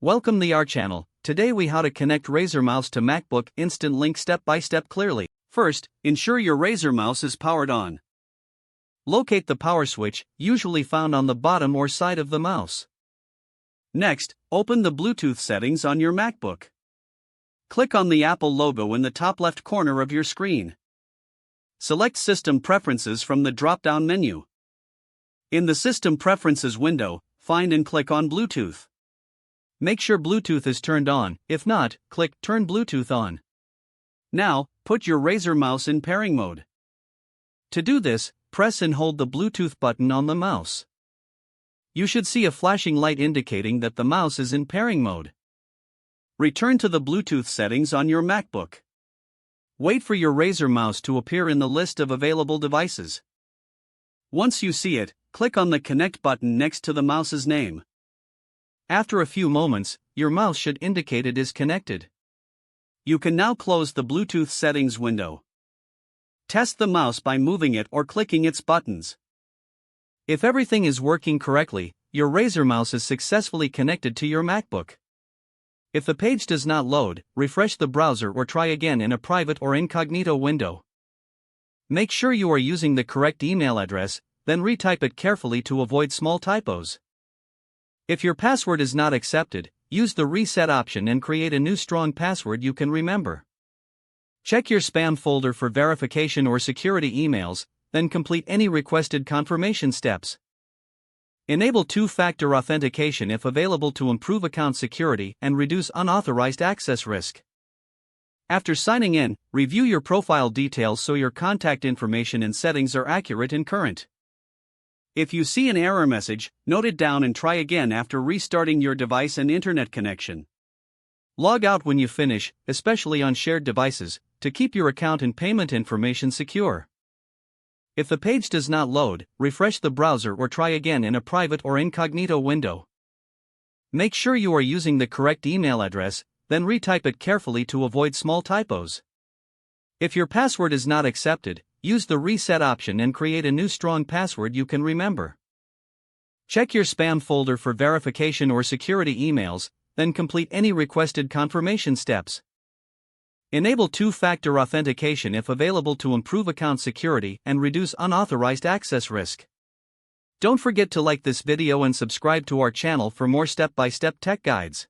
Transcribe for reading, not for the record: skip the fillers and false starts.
Welcome to our channel. Today we how to connect Razer mouse to MacBook instant link step by step clearly. First, ensure your Razer mouse is powered on. Locate the power switch, usually found on the bottom or side of the mouse. Next, open the Bluetooth settings on your MacBook. Click on the Apple logo in the top left corner of your screen. Select System Preferences from the drop-down menu. In the System Preferences window, find and click on Bluetooth. Make sure Bluetooth is turned on. If not, click Turn Bluetooth on. Now, put your Razer mouse in pairing mode. To do this, press and hold the Bluetooth button on the mouse. You should see a flashing light indicating that the mouse is in pairing mode. Return to the Bluetooth settings on your MacBook. Wait for your Razer mouse to appear in the list of available devices. Once you see it, click on the Connect button next to the mouse's name. After a few moments, your mouse should indicate it is connected. You can now close the Bluetooth settings window. Test the mouse by moving it or clicking its buttons. If everything is working correctly, your Razer mouse is successfully connected to your MacBook. If the page does not load, refresh the browser or try again in a private or incognito window. Make sure you are using the correct email address, then retype it carefully to avoid small typos. If your password is not accepted, use the reset option and create a new strong password you can remember. Check your spam folder for verification or security emails, then complete any requested confirmation steps. Enable two-factor authentication if available to improve account security and reduce unauthorized access risk. After signing in, review your profile details so your contact information and settings are accurate and current. If you see an error message, note it down and try again after restarting your device and internet connection. Log out when you finish, especially on shared devices, to keep your account and payment information secure. If the page does not load, refresh the browser or try again in a private or incognito window. Make sure you are using the correct email address, then retype it carefully to avoid small typos. If your password is not accepted, use the reset option and create a new strong password you can remember. Check your spam folder for verification or security emails, then complete any requested confirmation steps. Enable two-factor authentication if available to improve account security and reduce unauthorized access risk. Don't forget to like this video and subscribe to our channel for more step-by-step tech guides.